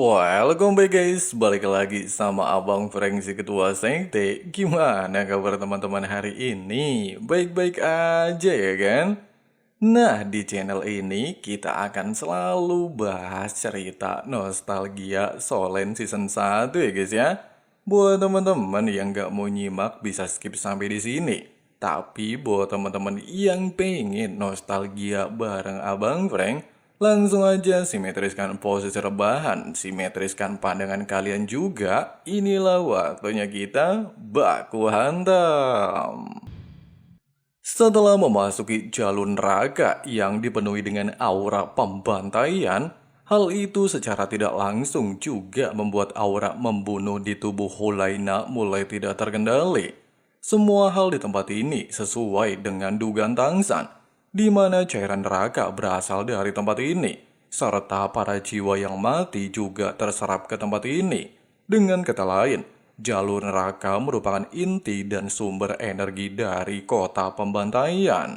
Welcome back guys, balik lagi sama Abang Frank si Ketua Sekte. Gimana kabar teman-teman hari ini? Baik-baik aja ya kan? Nah, di channel ini kita akan selalu bahas cerita nostalgia Solen Season 1 ya guys ya. Buat teman-teman yang gak mau nyimak bisa skip sampai di sini. Tapi buat teman-teman yang pengen nostalgia bareng Abang Frank, langsung aja simetriskan posisi rebahan, simetriskan pandangan kalian juga. Inilah waktunya kita baku hantam. Setelah memasuki jalur neraka yang dipenuhi dengan aura pembantaian, hal itu secara tidak langsung juga membuat aura membunuh di tubuh Hulaina mulai tidak terkendali. Semua hal di tempat ini sesuai dengan dugaan Tangsan, di mana cairan neraka berasal dari tempat ini, serta para jiwa yang mati juga terserap ke tempat ini. Dengan kata lain, jalur neraka merupakan inti dan sumber energi dari kota pembantaian.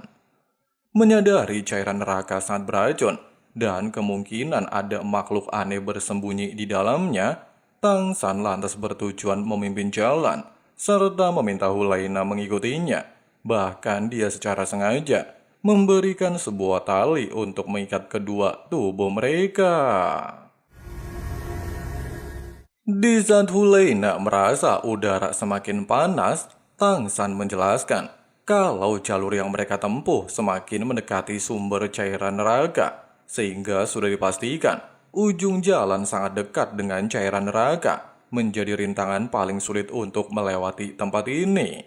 Menyadari cairan neraka sangat beracun dan kemungkinan ada makhluk aneh bersembunyi di dalamnya, Tangsan lantas bertujuan memimpin jalan, serta meminta Hulaina mengikutinya. Bahkan dia secara sengaja memberikan sebuah tali untuk mengikat kedua tubuh mereka. Di saat Hulaina merasa udara semakin panas, Tangsan menjelaskan kalau jalur yang mereka tempuh semakin mendekati sumber cairan neraka, sehingga sudah dipastikan ujung jalan sangat dekat dengan cairan neraka, menjadi rintangan paling sulit untuk melewati tempat ini.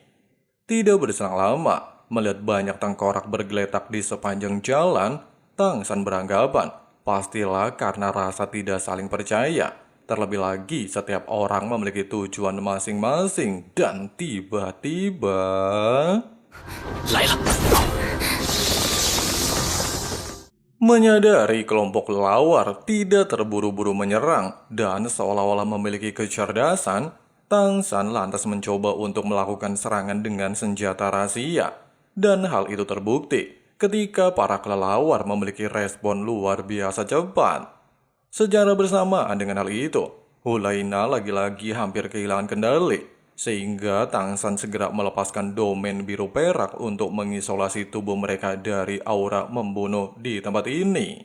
Tidak berselang lama, melihat banyak tengkorak bergeletak di sepanjang jalan, Tangsan beranggapan pastilah karena rasa tidak saling percaya. Terlebih lagi setiap orang memiliki tujuan masing-masing dan tiba-tiba... Menyadari kelompok lawar tidak terburu-buru menyerang dan seolah-olah memiliki kecerdasan, Tangsan lantas mencoba untuk melakukan serangan dengan senjata rahasia. Dan hal itu terbukti ketika para kelelawar memiliki respon luar biasa cepat. Secara bersamaan dengan hal itu, Hulaina lagi-lagi hampir kehilangan kendali, sehingga Tangsan segera melepaskan domain biru perak untuk mengisolasi tubuh mereka dari aura membunuh di tempat ini.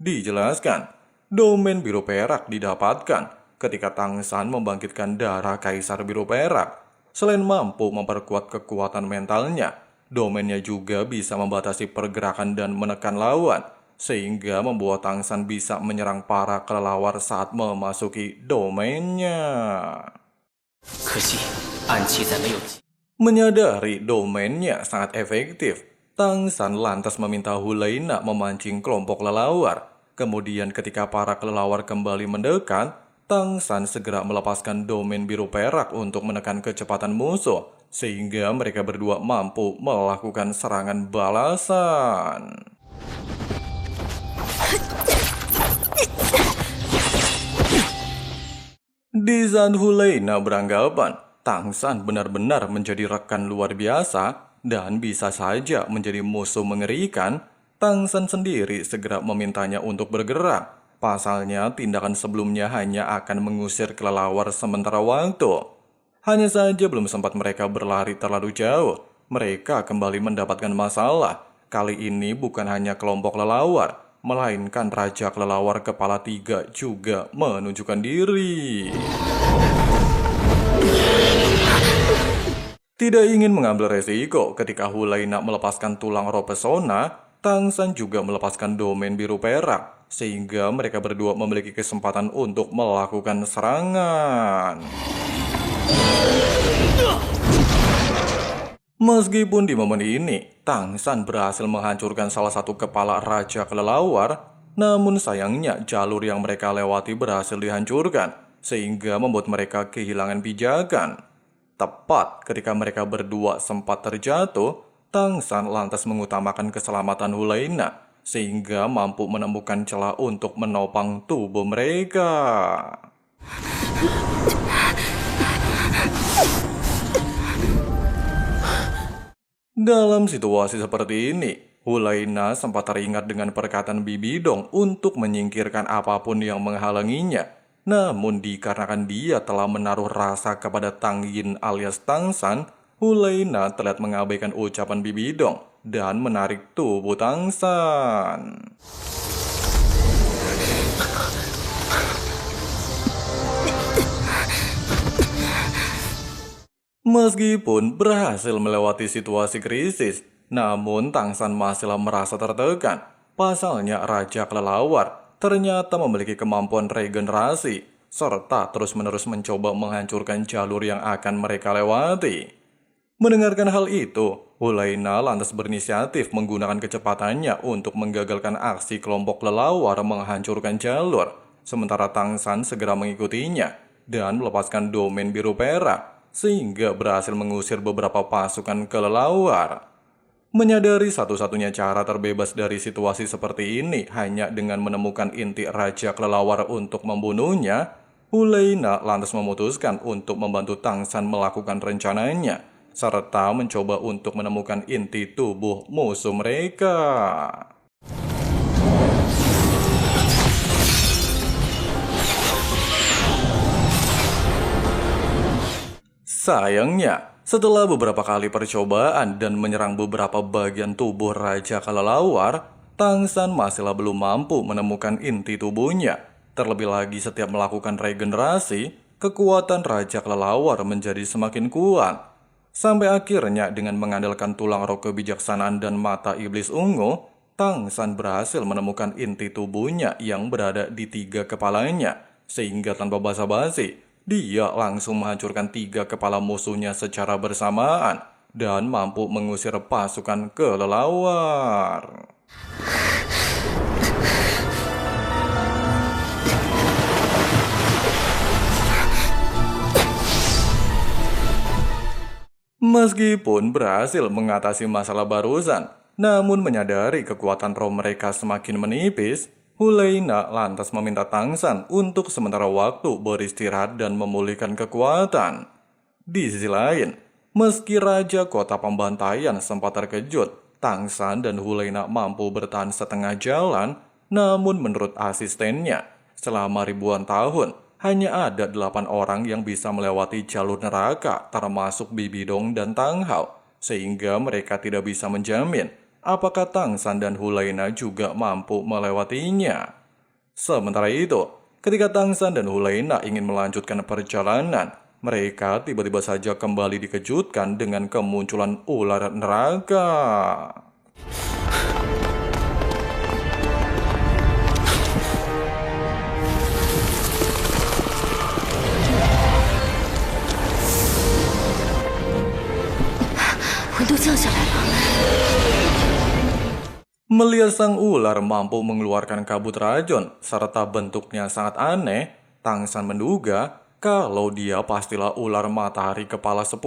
Dijelaskan, domain biru perak didapatkan ketika Tangsan membangkitkan darah Kaisar Biru Perak. Selain mampu memperkuat kekuatan mentalnya, domainnya juga bisa membatasi pergerakan dan menekan lawan, sehingga membuat Tangsan bisa menyerang para kelelawar saat memasuki domainnya. Menyadari domainnya sangat efektif, Tangsan lantas meminta Hulaina memancing kelompok kelelawar. Kemudian ketika para kelelawar kembali mendekat, Tangsan segera melepaskan domain biru perak untuk menekan kecepatan musuh, sehingga mereka berdua mampu melakukan serangan balasan. Di saat Hulaina beranggapan Tangsan benar-benar menjadi rekan luar biasa dan bisa saja menjadi musuh mengerikan, Tangsan sendiri segera memintanya untuk bergerak. Pasalnya tindakan sebelumnya hanya akan mengusir kelelawar sementara waktu. Hanya saja belum sempat mereka berlari terlalu jauh, mereka kembali mendapatkan masalah. Kali ini bukan hanya kelompok kelelawar, melainkan Raja Kelelawar Kepala 3 juga menunjukkan diri. Tidak ingin mengambil resiko ketika Hulaina melepaskan tulang roh pesona, Tangsan juga melepaskan domain biru perak, sehingga mereka berdua memiliki kesempatan untuk melakukan serangan. Meskipun di momen ini, Tangsan berhasil menghancurkan salah satu kepala Raja Kelelawar, namun sayangnya jalur yang mereka lewati berhasil dihancurkan, sehingga membuat mereka kehilangan pijakan. Tepat ketika mereka berdua sempat terjatuh, Tangsan lantas mengutamakan keselamatan Hulaina, sehingga mampu menemukan celah untuk menopang tubuh mereka. Dalam situasi seperti ini, Hulaina sempat teringat dengan perkataan Bibi Dong untuk menyingkirkan apapun yang menghalanginya. Namun dikarenakan dia telah menaruh rasa kepada Tang Yin alias Tang San, Hulaina terlihat mengabaikan ucapan Bibi Dong dan menarik tubuh Tang San. Meskipun berhasil melewati situasi krisis, namun Tang San masihlah merasa tertekan. Pasalnya Raja Kelelawar ternyata memiliki kemampuan regenerasi, serta terus-menerus mencoba menghancurkan jalur yang akan mereka lewati. Mendengarkan hal itu, Hulaina lantas berinisiatif menggunakan kecepatannya untuk menggagalkan aksi kelompok kelelawar menghancurkan jalur, sementara Tang San segera mengikutinya dan melepaskan domain biru perak, sehingga berhasil mengusir beberapa pasukan kelelawar. Menyadari satu-satunya cara terbebas dari situasi seperti ini hanya dengan menemukan inti Raja Kelelawar untuk membunuhnya, Hulaina lantas memutuskan untuk membantu Tang San melakukan rencananya, serta mencoba untuk menemukan inti tubuh musuh mereka. Sayangnya, setelah beberapa kali percobaan dan menyerang beberapa bagian tubuh Raja Kelelawar, Tang San masihlah belum mampu menemukan inti tubuhnya. Terlebih lagi setiap melakukan regenerasi, kekuatan Raja Kelelawar menjadi semakin kuat. Sampai akhirnya dengan mengandalkan tulang roh kebijaksanaan dan mata iblis ungu, Tang San berhasil menemukan inti tubuhnya yang berada di 3 kepalanya, sehingga tanpa basa-basi, dia langsung menghancurkan 3 kepala musuhnya secara bersamaan dan mampu mengusir pasukan kelelawar. Meskipun berhasil mengatasi masalah barusan, namun menyadari kekuatan roh mereka semakin menipis, Hulaina lantas meminta Tang San untuk sementara waktu beristirahat dan memulihkan kekuatan. Di sisi lain, meski Raja Kota Pembantaian sempat terkejut, Tang San dan Hulaina mampu bertahan setengah jalan, namun menurut asistennya, selama ribuan tahun, hanya ada 8 orang yang bisa melewati jalur neraka, termasuk Bibi Dong dan Tang Hao, sehingga mereka tidak bisa menjamin apakah Tang San dan Hulaina juga mampu melewatinya. Sementara itu, ketika Tang San dan Hulaina ingin melanjutkan perjalanan, mereka tiba-tiba saja kembali dikejutkan dengan kemunculan ular neraka. Melihat sang ular mampu mengeluarkan kabut racun serta bentuknya sangat aneh, Tang San menduga kalau dia pastilah ular matahari kepala 10,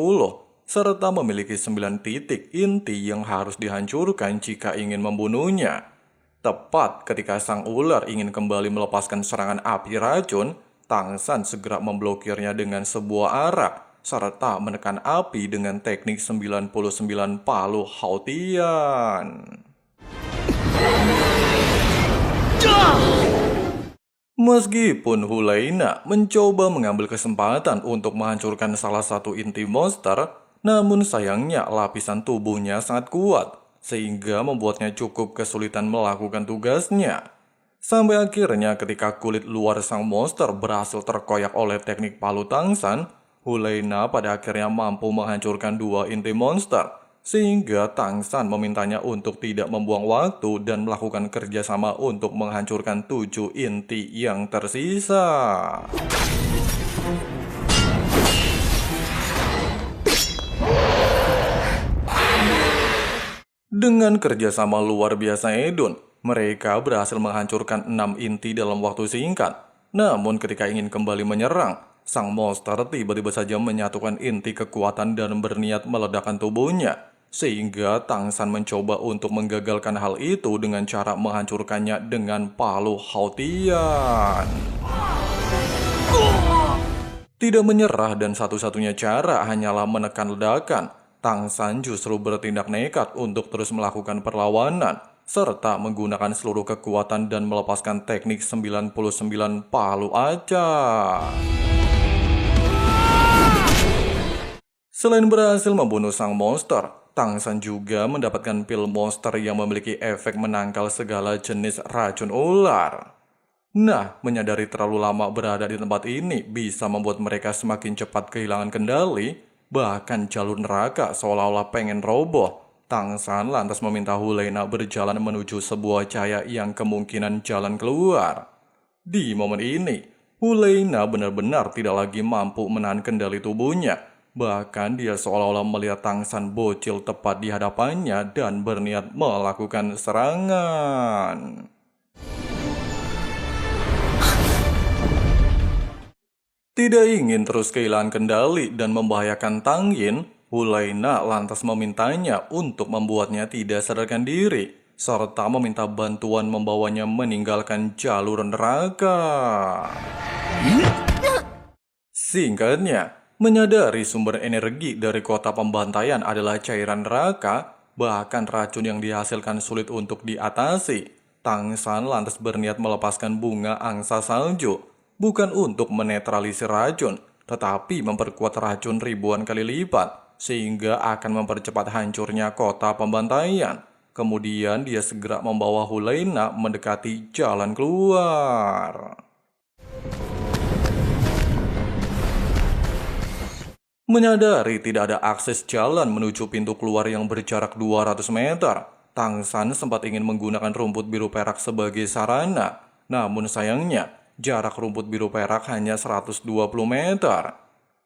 serta memiliki 9 titik inti yang harus dihancurkan jika ingin membunuhnya. Tepat ketika sang ular ingin kembali melepaskan serangan api racun, Tang San segera memblokirnya dengan sebuah arah, serta menekan api dengan teknik 99 palu Haotian. Meskipun Hulaina mencoba mengambil kesempatan untuk menghancurkan salah satu inti monster, namun sayangnya lapisan tubuhnya sangat kuat, sehingga membuatnya cukup kesulitan melakukan tugasnya. Sampai akhirnya ketika kulit luar sang monster berhasil terkoyak oleh teknik palu Tang San, Hulaina pada akhirnya mampu menghancurkan 2 inti monster, sehingga Tang San memintanya untuk tidak membuang waktu dan melakukan kerjasama untuk menghancurkan 7 inti yang tersisa. Dengan kerjasama luar biasa Edun, mereka berhasil menghancurkan 6 inti dalam waktu singkat. Namun ketika ingin kembali menyerang, sang monster tiba-tiba saja menyatukan inti kekuatan dan berniat meledakkan tubuhnya. Sehingga Tang San mencoba untuk menggagalkan hal itu dengan cara menghancurkannya dengan palu Haotian. Tidak menyerah dan satu-satunya cara hanyalah menekan ledakan, Tang San justru bertindak nekat untuk terus melakukan perlawanan, serta menggunakan seluruh kekuatan dan melepaskan teknik 99 palu acak. Selain berhasil membunuh sang monster, Tang San juga mendapatkan pil monster yang memiliki efek menangkal segala jenis racun ular. Nah, menyadari terlalu lama berada di tempat ini bisa membuat mereka semakin cepat kehilangan kendali, bahkan jalur neraka seolah-olah pengen roboh. Tang San lantas meminta Hulena berjalan menuju sebuah cahaya yang kemungkinan jalan keluar. Di momen ini, Hulena benar-benar tidak lagi mampu menahan kendali tubuhnya. Bahkan dia seolah-olah melihat Tang San bocil tepat di hadapannya dan berniat melakukan serangan. Tidak ingin terus kehilangan kendali dan membahayakan Tang Yin, Hulena lantas memintanya untuk membuatnya tidak sadarkan diri, serta meminta bantuan membawanya meninggalkan jalur neraka. Singkatnya, menyadari sumber energi dari kota pembantaian adalah cairan neraka, bahkan racun yang dihasilkan sulit untuk diatasi. Tang San lantas berniat melepaskan bunga angsa salju, bukan untuk menetralisir racun, tetapi memperkuat racun ribuan kali lipat, sehingga akan mempercepat hancurnya kota pembantaian. Kemudian dia segera membawa Hulena mendekati jalan keluar. Menyadari tidak ada akses jalan menuju pintu keluar yang berjarak 200 meter, Tang San sempat ingin menggunakan rumput biru perak sebagai sarana. Namun sayangnya, jarak rumput biru perak hanya 120 meter.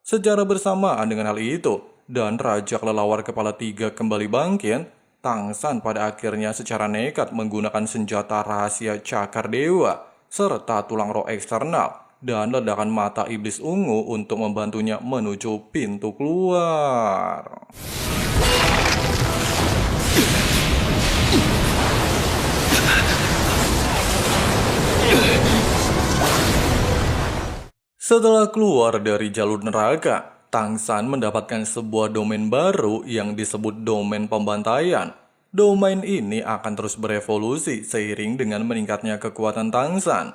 Secara bersamaan dengan hal itu, dan Raja Kelelawar Kepala 3 kembali bangkit, Tang San pada akhirnya secara nekat menggunakan senjata rahasia Cakar Dewa, serta tulang roh eksternal, dan ledakan mata iblis ungu untuk membantunya menuju pintu keluar. Setelah keluar dari jalur neraka, Tang San mendapatkan sebuah domain baru yang disebut domain pembantaian. Domain ini akan terus berevolusi seiring dengan meningkatnya kekuatan Tang San.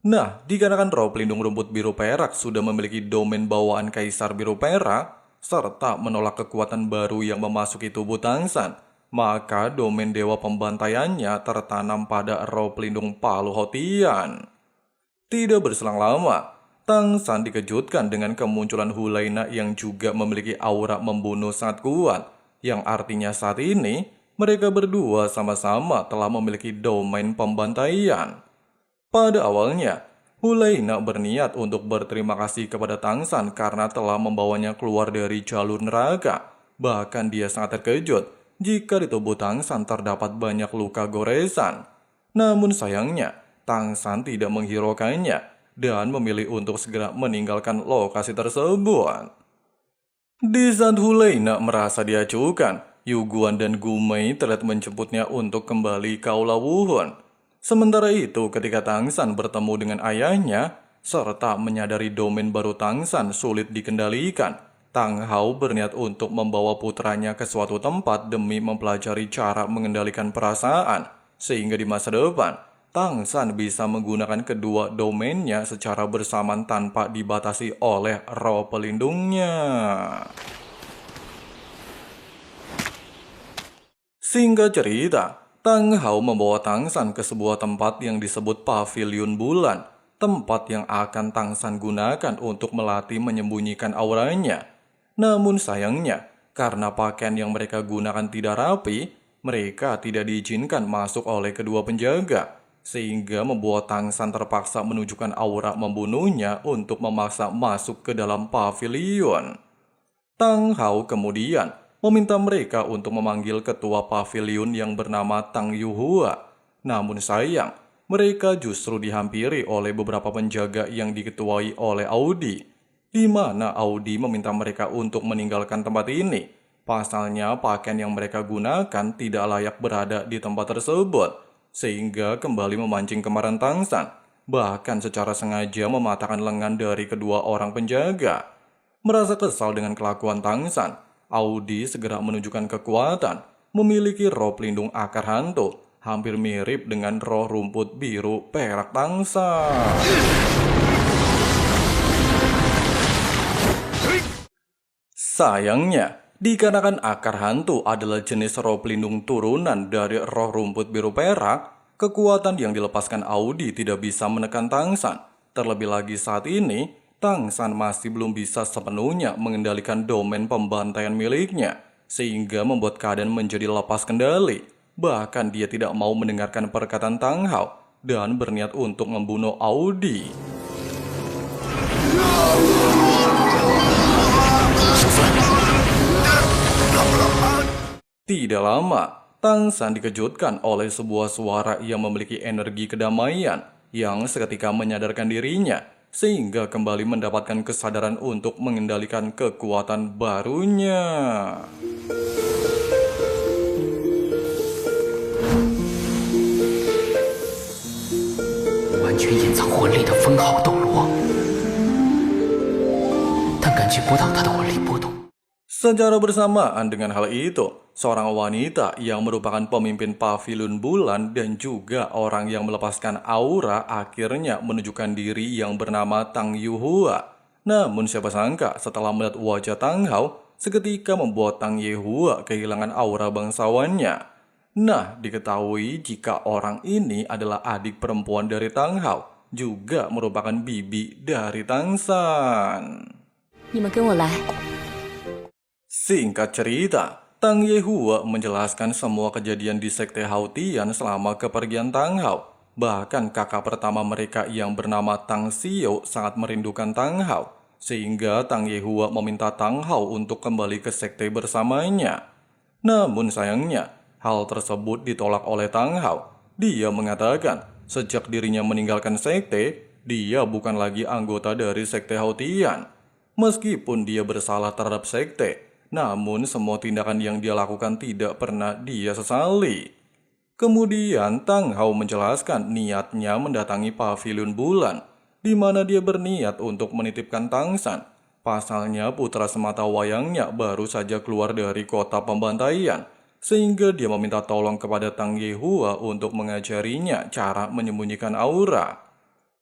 Nah, dikarenakan roh pelindung rumput biru perak sudah memiliki domain bawaan Kaisar Biru Perak, serta menolak kekuatan baru yang memasuki tubuh Tang San, maka domain dewa pembantaiannya tertanam pada roh pelindung Palu Hotian. Tidak berselang lama, Tang San dikejutkan dengan kemunculan Hulena yang juga memiliki aura membunuh sangat kuat, yang artinya saat ini mereka berdua sama-sama telah memiliki domain pembantaian. Pada awalnya, Hulena berniat untuk berterima kasih kepada Tang San karena telah membawanya keluar dari jalur neraka. Bahkan dia sangat terkejut jika di tubuh Tang San terdapat banyak luka goresan. Namun sayangnya, Tang San tidak menghiraukannya dan memilih untuk segera meninggalkan lokasi tersebut. Di saat Hulena merasa diacuhkan, Yu Guan dan Gu Mei terlihat menjemputnya untuk kembali ke Aula Wuhun. Sementara itu, ketika Tang San bertemu dengan ayahnya, serta menyadari domain baru Tang San sulit dikendalikan, Tang Hao berniat untuk membawa putranya ke suatu tempat demi mempelajari cara mengendalikan perasaan, sehingga di masa depan, Tang San bisa menggunakan kedua domainnya secara bersamaan tanpa dibatasi oleh roh pelindungnya. Singkat cerita, Tang Hao membawa Tang San ke sebuah tempat yang disebut Pavilion Bulan, tempat yang akan Tang San gunakan untuk melatih menyembunyikan auranya. Namun sayangnya, karena pakaian yang mereka gunakan tidak rapi, mereka tidak diizinkan masuk oleh kedua penjaga, sehingga membuat Tang San terpaksa menunjukkan aura membunuhnya untuk memaksa masuk ke dalam pavilion. Tang Hao kemudian meminta mereka untuk memanggil ketua pavilion yang bernama Tang Yuhua. Namun sayang, mereka justru dihampiri oleh beberapa penjaga yang diketuai oleh Audi, di mana Audi meminta mereka untuk meninggalkan tempat ini. Pasalnya pakaian yang mereka gunakan tidak layak berada di tempat tersebut, sehingga kembali memancing kemarahan Tang San, bahkan secara sengaja mematahkan lengan dari kedua orang penjaga. Merasa kesal dengan kelakuan Tang San, Audi segera menunjukkan kekuatan, memiliki roh pelindung akar hantu, hampir mirip dengan roh rumput biru perak Tangsan. Sayangnya, dikarenakan akar hantu adalah jenis roh pelindung turunan dari roh rumput biru perak, kekuatan yang dilepaskan Audi tidak bisa menekan Tangsan. Terlebih lagi saat ini, Tangsan masih belum bisa sepenuhnya mengendalikan domain pembantaian miliknya, sehingga membuat keadaan menjadi lepas kendali. Bahkan dia tidak mau mendengarkan perkataan Tang Hao dan berniat untuk membunuh Audi. Tidak lama, Tangsan dikejutkan oleh sebuah suara yang memiliki energi kedamaian yang seketika menyadarkan dirinya, sehingga kembali mendapatkan kesadaran untuk mengendalikan kekuatan barunya. 完全隐藏魂力的分毫斗罗，但感觉不到他的魂力波动。 Secara bersamaan dengan hal itu, seorang wanita yang merupakan pemimpin pavilion bulan dan juga orang yang melepaskan aura akhirnya menunjukkan diri yang bernama Tang Yuhua. Namun siapa sangka setelah melihat wajah Tang Hao, seketika membuat Tang Yuhua kehilangan aura bangsawannya. Nah, diketahui jika orang ini adalah adik perempuan dari Tang Hao, juga merupakan bibi dari Tangsan. 你们跟我来。 Singkat cerita, Tang Yehua menjelaskan semua kejadian di Sekte Hautian selama kepergian Tang Hao. Bahkan kakak pertama mereka yang bernama Tang Xiu sangat merindukan Tang Hao, sehingga Tang Yehua meminta Tang Hao untuk kembali ke sekte bersamanya. Namun sayangnya, hal tersebut ditolak oleh Tang Hao. Dia mengatakan, sejak dirinya meninggalkan sekte, dia bukan lagi anggota dari Sekte Hautian. Meskipun dia bersalah terhadap sekte, namun semua tindakan yang dia lakukan tidak pernah dia sesali. Kemudian Tang Hao menjelaskan niatnya mendatangi pavilion bulan, di mana dia berniat untuk menitipkan Tangsan. Pasalnya putra semata wayangnya baru saja keluar dari kota pembantaian, sehingga dia meminta tolong kepada Tang Yehua untuk mengajarinya cara menyembunyikan aura.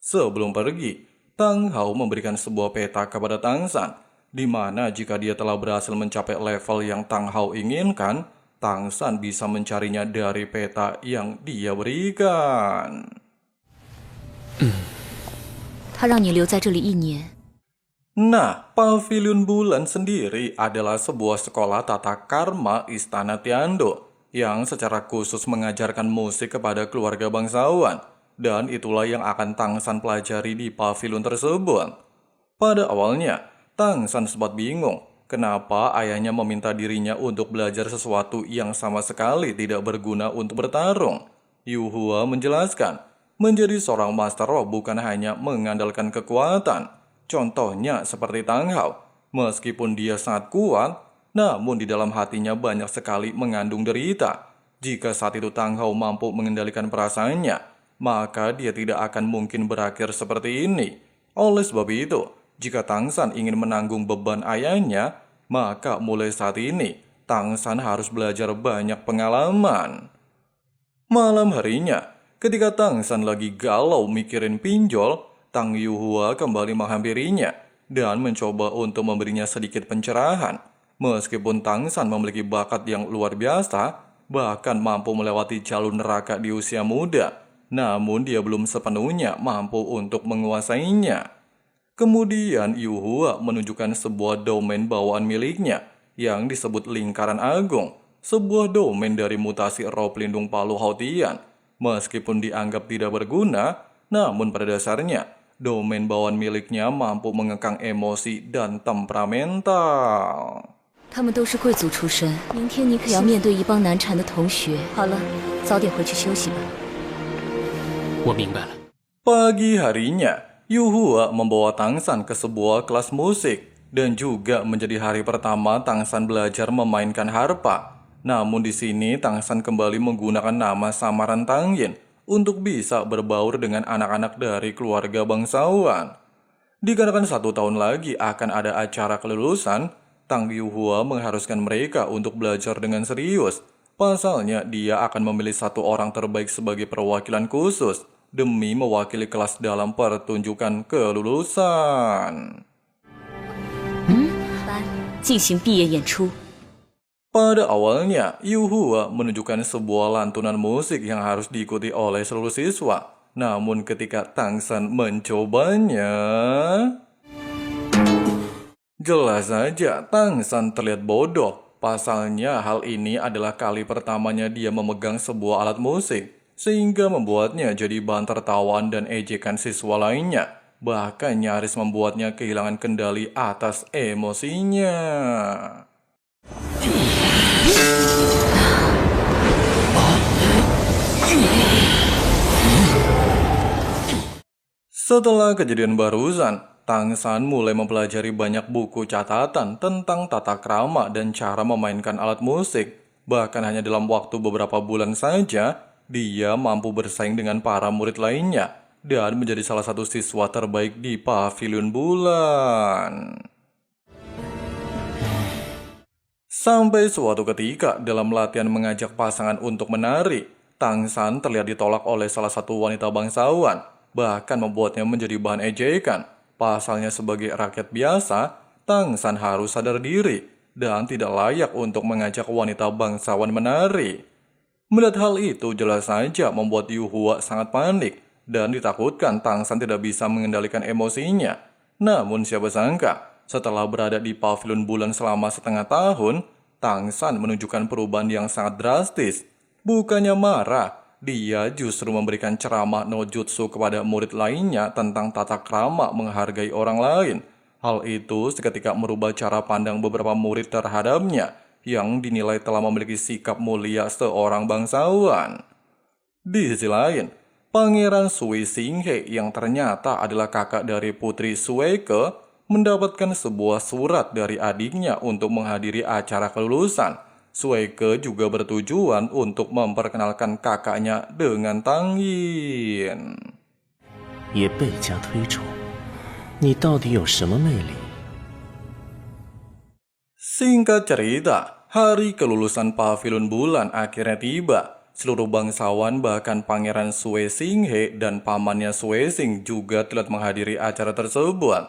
Sebelum pergi, Tang Hao memberikan sebuah peta kepada Tangsan, di mana jika dia telah berhasil mencapai level yang Tang Hao inginkan, Tangsan bisa mencarinya dari peta yang dia berikan. 他让你留在这里1年。 Nah, pavilion bulan sendiri adalah sebuah sekolah tata karma Istana Tiando yang secara khusus mengajarkan musik kepada keluarga bangsawan, dan itulah yang akan Tangsan pelajari di pavilion tersebut. Pada awalnya, Tangsan sempat bingung kenapa ayahnya meminta dirinya untuk belajar sesuatu yang sama sekali tidak berguna untuk bertarung. Yuhua menjelaskan, menjadi seorang master roh bukan hanya mengandalkan kekuatan. Contohnya seperti Tang Hao, meskipun dia sangat kuat, namun di dalam hatinya banyak sekali mengandung derita. Jika saat itu Tang Hao mampu mengendalikan perasaannya, maka dia tidak akan mungkin berakhir seperti ini. Oleh sebab itu, jika Tangsan ingin menanggung beban ayahnya, maka mulai saat ini, Tangsan harus belajar banyak pengalaman. Malam harinya, ketika Tangsan lagi galau mikirin pinjol, Tang Yuhua kembali menghampirinya dan mencoba untuk memberinya sedikit pencerahan. Meskipun Tangsan memiliki bakat yang luar biasa, bahkan mampu melewati jalur neraka di usia muda, namun dia belum sepenuhnya mampu untuk menguasainya. Kemudian Yuhua menunjukkan sebuah domain bawaan miliknya yang disebut Lingkaran Agung, sebuah domain dari mutasi roh pelindung Palu Hautian. Meskipun dianggap tidak berguna, namun pada dasarnya domain bawaan miliknya mampu mengekang emosi dan temperamental. 他们都是贵族出身，明天你可要面对一帮难缠的同学。好了，早点回去休息吧。我明白了。 Pagi harinya, Yuhua membawa Tangsan ke sebuah kelas musik dan juga menjadi hari pertama Tangsan belajar memainkan harpa. Namun di sini Tangsan kembali menggunakan nama samaran Tang Yin untuk bisa berbaur dengan anak-anak dari keluarga bangsawan. Dikarenakan 1 tahun lagi akan ada acara kelulusan, Tang Yuhua mengharuskan mereka untuk belajar dengan serius. Pasalnya, dia akan memilih satu orang terbaik sebagai perwakilan khusus demi mewakili kelas dalam pertunjukan kelulusan. 班进行毕业演出。 Pada awalnya, Yuhua menunjukkan sebuah lantunan musik yang harus diikuti oleh seluruh siswa. Namun ketika Tangsan mencobanya, jelas saja Tangsan terlihat bodoh. Pasalnya hal ini adalah kali pertamanya dia memegang sebuah alat musik, sehingga membuatnya jadi bahan tertawaan dan ejekan siswa lainnya. Bahkan nyaris membuatnya kehilangan kendali atas emosinya. Setelah kejadian barusan, Tangsan mulai mempelajari banyak buku catatan tentang tata krama dan cara memainkan alat musik. Bahkan hanya dalam waktu beberapa bulan saja, dia mampu bersaing dengan para murid lainnya dan menjadi salah satu siswa terbaik di Pavilion Bulan. Sampai suatu ketika dalam latihan mengajak pasangan untuk menari, Tangsan terlihat ditolak oleh salah satu wanita bangsawan, bahkan membuatnya menjadi bahan ejekan. Pasalnya sebagai rakyat biasa, Tangsan harus sadar diri dan tidak layak untuk mengajak wanita bangsawan menari. Melihat hal itu jelas saja membuat Yuhua sangat panik dan ditakutkan Tangsan tidak bisa mengendalikan emosinya. Namun siapa sangka, setelah berada di Pavilion Bulan selama setengah tahun, Tangsan menunjukkan perubahan yang sangat drastis. Bukannya marah, dia justru memberikan ceramah no jutsu kepada murid lainnya tentang tata krama menghargai orang lain. Hal itu seketika merubah cara pandang beberapa murid terhadapnya yang dinilai telah memiliki sikap mulia seorang bangsawan. Di sisi lain, Pangeran Sui Xinghe yang ternyata adalah kakak dari Putri Sueke mendapatkan sebuah surat dari adiknya untuk menghadiri acara kelulusan. Sueke juga bertujuan untuk memperkenalkan kakaknya dengan Tang Yin. 也倍加推崇，你到底有什么魅力？ Singkat cerita, hari kelulusan Pavilion Bulan akhirnya tiba. Seluruh bangsawan bahkan Pangeran Sui Xinghe dan pamannya Sui Xing juga telah menghadiri acara tersebut.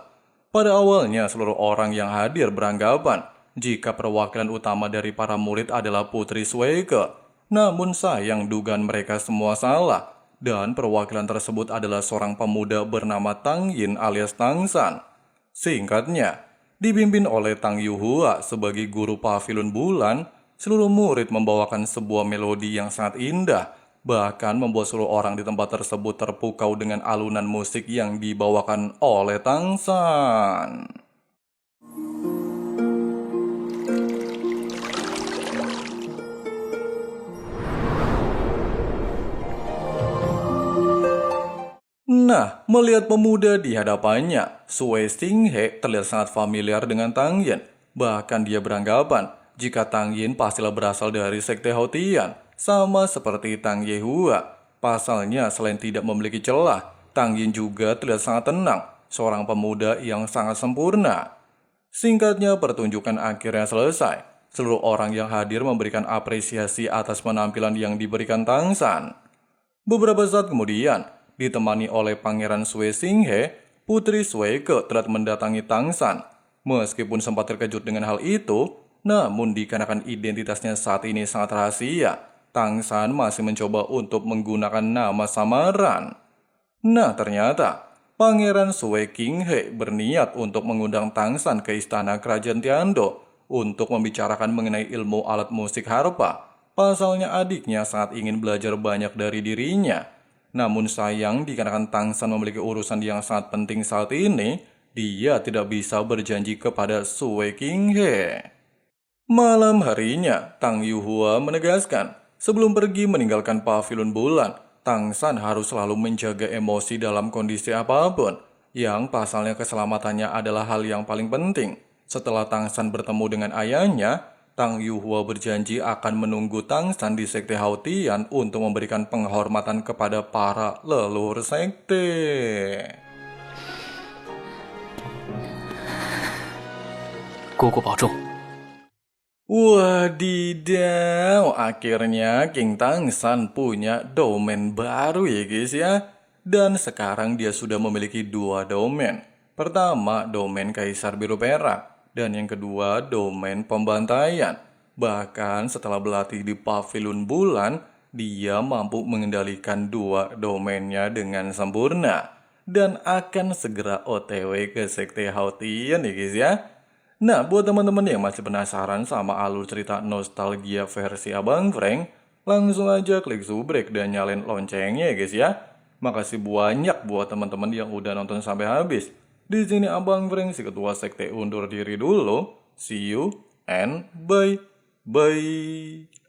Pada awalnya seluruh orang yang hadir beranggapan jika perwakilan utama dari para murid adalah Putri Sueke. Namun sayang dugaan mereka semua salah, dan perwakilan tersebut adalah seorang pemuda bernama Tang Yin alias Tangsan. Singkatnya, dipimpin oleh Tang Yuhua sebagai guru Pavilion Bulan, seluruh murid membawakan sebuah melodi yang sangat indah, bahkan membuat seluruh orang di tempat tersebut terpukau dengan alunan musik yang dibawakan oleh Tangsan. Nah, melihat pemuda di hadapannya, Sui Xinghe terlihat sangat familiar dengan Tang Yin. Bahkan dia beranggapan jika Tang Yin pastilah berasal dari sekte Houtian, sama seperti Tang Yehua. Pasalnya selain tidak memiliki celah, Tang Yin juga terlihat sangat tenang, seorang pemuda yang sangat sempurna. Singkatnya, pertunjukan akhirnya selesai. Seluruh orang yang hadir memberikan apresiasi atas penampilan yang diberikan Tangsan. Beberapa saat kemudian, ditemani oleh Pangeran Sui Xinghe, Putri Sueke telah mendatangi Tangsan. Meskipun sempat terkejut dengan hal itu, namun dikarenakan identitasnya saat ini sangat rahasia, Tangsan masih mencoba untuk menggunakan nama samaran. Nah, ternyata Pangeran Sui Xinghe berniat untuk mengundang Tangsan ke istana kerajaan Tiando untuk membicarakan mengenai ilmu alat musik harpa. Pasalnya adiknya sangat ingin belajar banyak dari dirinya. Namun sayang dikarenakan Tangsan memiliki urusan yang sangat penting saat ini, dia tidak bisa berjanji kepada Sui Xinghe. Malam harinya, Tang Yuhua menegaskan, sebelum pergi meninggalkan Pavilion Bulan, Tangsan harus selalu menjaga emosi dalam kondisi apapun, yang pasalnya keselamatannya adalah hal yang paling penting. Setelah Tangsan bertemu dengan ayahnya, Tang Yuhua berjanji akan menunggu Tangsan di sekte Houtian untuk memberikan penghormatan kepada para leluhur sekte. 姑姑保重。Wadidaw, akhirnya King Tangsan punya domain baru ya guys ya. Dan sekarang dia sudah memiliki 2 domain. Pertama, domain Kaisar Biru Perak. Dan yang kedua, domain pembantaian. Bahkan setelah berlatih di Pavilion Bulan, dia mampu mengendalikan 2 domainnya dengan sempurna. Dan akan segera OTW ke Sekte Hautian ya guys ya. Nah, buat teman-teman yang masih penasaran sama alur cerita nostalgia versi Abang Frank, langsung aja klik subrek dan nyalain loncengnya ya guys ya. Makasih banyak buat teman-teman yang udah nonton sampai habis. Di sini Abang Frank si ketua sekte undur diri dulu. See you and bye. Bye.